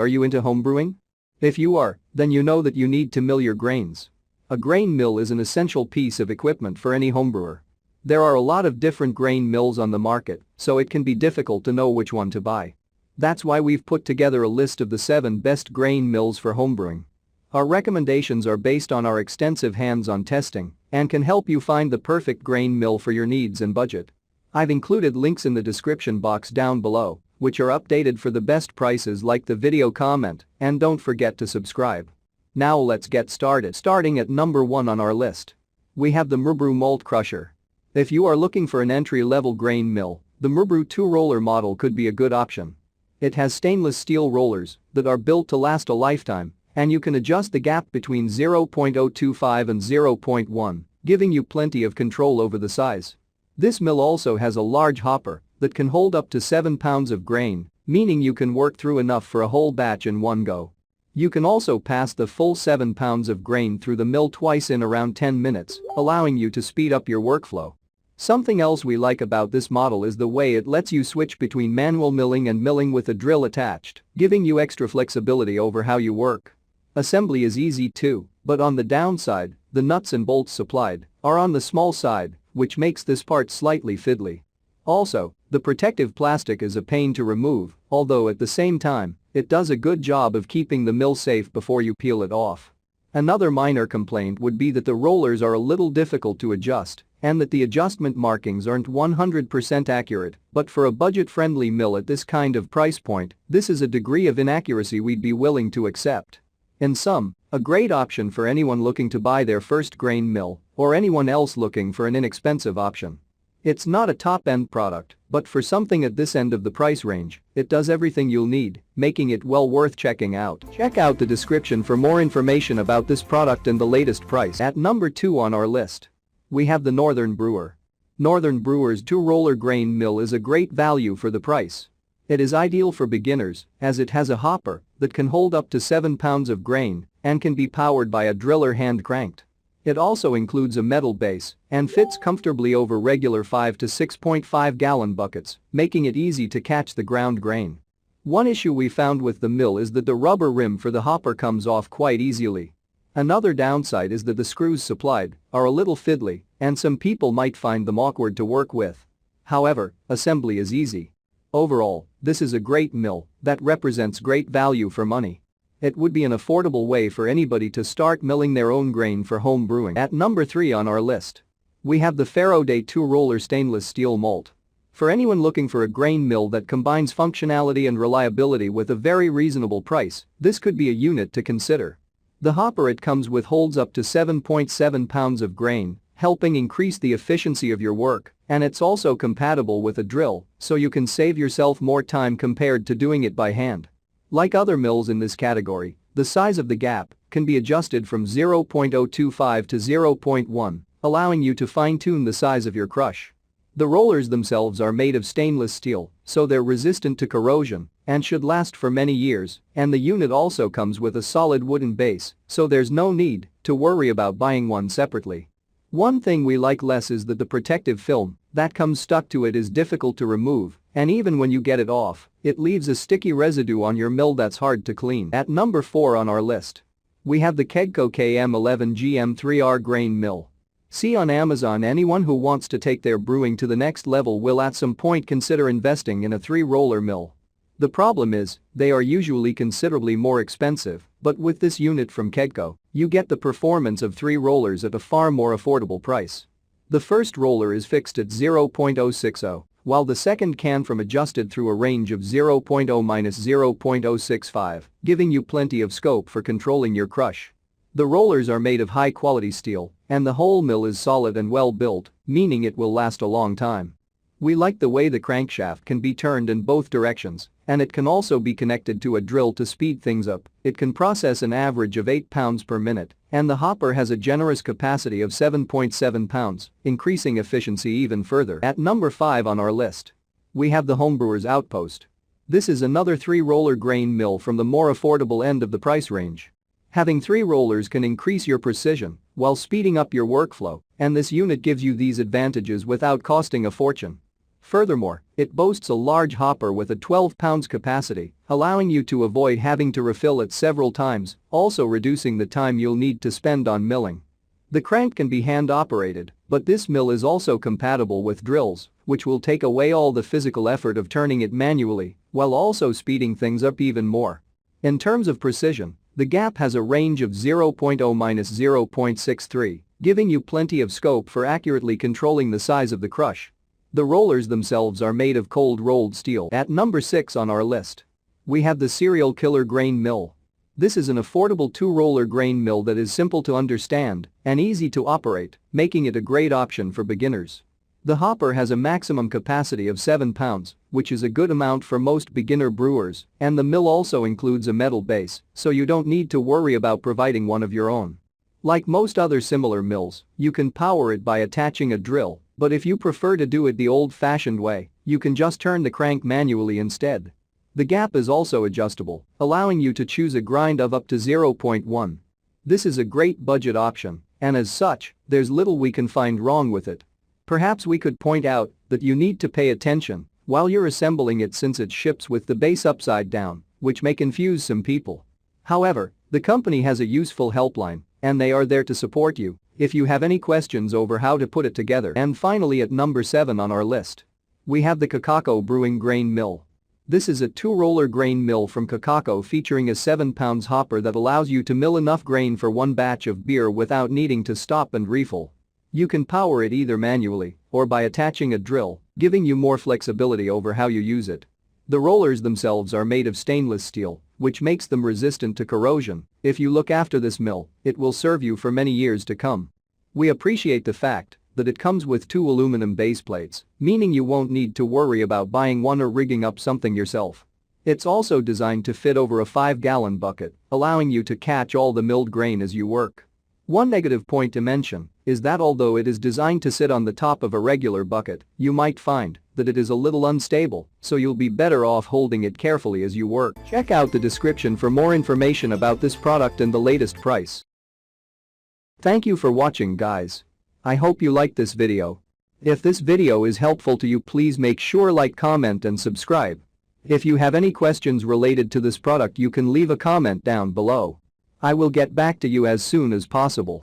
Are you into homebrewing? If you are, then you know that you need to mill your grains. A grain mill is an essential piece of equipment for any homebrewer. There are a lot of different grain mills on the market, so it can be difficult to know which one to buy. That's why we've put together a list of the 7 best grain mills for homebrewing. Our recommendations are based on our extensive hands-on testing and can help you find the perfect grain mill for your needs and budget. I've included links in the description box down below, which are updated for the best prices. Like the video, comment, and don't forget to subscribe. Now let's get started. Starting at number 1 on our list, we have the Brewer Malt Crusher. If you are looking for an entry-level grain mill, the Brewer 2-roller model could be a good option. It has stainless steel rollers that are built to last a lifetime, and you can adjust the gap between 0.025 and 0.1, giving you plenty of control over the size. This mill also has a large hopper that can hold up to 7 pounds of grain, meaning you can work through enough for a whole batch in one go. You can also pass the full 7 pounds of grain through the mill twice in around 10 minutes, allowing you to speed up your workflow. Something else we like about this model is the way it lets you switch between manual milling and milling with a drill attached, giving you extra flexibility over how you work. Assembly is easy too, but on the downside, the nuts and bolts supplied are on the small side, which makes this part slightly fiddly. Also, the protective plastic is a pain to remove, although at the same time, it does a good job of keeping the mill safe before you peel it off. Another minor complaint would be that the rollers are a little difficult to adjust and that the adjustment markings aren't 100% accurate, but for a budget-friendly mill at this kind of price point, this is a degree of inaccuracy we'd be willing to accept. In sum, a great option for anyone looking to buy their first grain mill or anyone else looking for an inexpensive option. It's not a top-end product, but for something at this end of the price range, it does everything you'll need, making it well worth checking out. Check out the description for more information about this product and the latest price. At number 2 on our list, we have the Northern Brewer. Northern Brewer's 2-roller grain mill is a great value for the price. It is ideal for beginners as it has a hopper that can hold up to 7 pounds of grain and can be powered by a driller hand-cranked. It also includes a metal base and fits comfortably over regular 5 to 6.5 gallon buckets, making it easy to catch the ground grain. One issue we found with the mill is that the rubber rim for the hopper comes off quite easily. Another downside is that the screws supplied are a little fiddly and some people might find them awkward to work with. However, assembly is easy. Overall, this is a great mill that represents great value for money. It would be an affordable way for anybody to start milling their own grain for home brewing. At number 3 on our list, we have the Faraday 2-roller stainless steel malt. For anyone looking for a grain mill that combines functionality and reliability with a very reasonable price, this could be a unit to consider. The hopper it comes with holds up to 7.7 pounds of grain, helping increase the efficiency of your work, and it's also compatible with a drill, so you can save yourself more time compared to doing it by hand. Like other mills in this category, the size of the gap can be adjusted from 0.025 to 0.1, allowing you to fine-tune the size of your crush. The rollers themselves are made of stainless steel, so they're resistant to corrosion and should last for many years, and the unit also comes with a solid wooden base, so there's no need to worry about buying one separately. One thing we like less is that the protective film that comes stuck to it is difficult to remove, and even when you get it off, it leaves a sticky residue on your mill that's hard to clean. At number 4 on our list, we have the Kegco KM11 GM3R grain mill. See on Amazon, anyone who wants to take their brewing to the next level will at some point consider investing in a 3-roller mill. The problem is, they are usually considerably more expensive, but with this unit from Kegco, you get the performance of 3 rollers at a far more affordable price. The first roller is fixed at 0.060, while the second can from adjusted through a range of 0.0-0.065, giving you plenty of scope for controlling your crush. The rollers are made of high-quality steel, and the whole mill is solid and well built, meaning it will last a long time. We like the way the crankshaft can be turned in both directions, and it can also be connected to a drill to speed things up. It can process an average of 8 pounds per minute, and the hopper has a generous capacity of 7.7 pounds, increasing efficiency even further. At number 5 on our list, we have the Homebrewers Outpost. This is another 3-roller grain mill from the more affordable end of the price range. Having 3 rollers can increase your precision while speeding up your workflow, and this unit gives you these advantages without costing a fortune. Furthermore, it boasts a large hopper with a 12 pounds capacity, allowing you to avoid having to refill it several times, also reducing the time you'll need to spend on milling. The crank can be hand-operated, but this mill is also compatible with drills, which will take away all the physical effort of turning it manually, while also speeding things up even more. In terms of precision, the gap has a range of 0.0-0.63, giving you plenty of scope for accurately controlling the size of the crush. The rollers themselves are made of cold-rolled steel. At number 6 on our list, we have the serial killer Grain Mill. This is an affordable 2-roller grain mill that is simple to understand and easy to operate, making it a great option for beginners. The hopper has a maximum capacity of 7 pounds, which is a good amount for most beginner brewers, and the mill also includes a metal base, so you don't need to worry about providing one of your own. Like most other similar mills, you can power it by attaching a drill, but if you prefer to do it the old-fashioned way, you can just turn the crank manually instead. The gap is also adjustable, allowing you to choose a grind of up to 0.1. This is a great budget option, and as such, there's little we can find wrong with it. Perhaps we could point out that you need to pay attention while you're assembling it since it ships with the base upside down, which may confuse some people. However, the company has a useful helpline, and they are there to support you if you have any questions over how to put it together. And finally, at number 7 on our list, we have the Kakako Brewing Grain Mill. This is a 2-roller grain mill from Kakako featuring a 7 pounds hopper that allows you to mill enough grain for one batch of beer without needing to stop and refill. You can power it either manually or by attaching a drill, giving you more flexibility over how you use it. The rollers themselves are made of stainless steel, which makes them resistant to corrosion. If you look after this mill, it will serve you for many years to come. We appreciate the fact that it comes with 2 aluminum base plates, meaning you won't need to worry about buying one or rigging up something yourself. It's also designed to fit over a 5-gallon bucket, allowing you to catch all the milled grain as you work. One negative point to mention is that although it is designed to sit on the top of a regular bucket, you might find that it is a little unstable, so you'll be better off holding it carefully as you work. Check out the description for more information about this product and the latest price. Thank you for watching, guys. I hope you liked this video. If this video is helpful to you, please make sure like, comment and subscribe. If you have any questions related to this product, you can leave a comment down below. I will get back to you as soon as possible.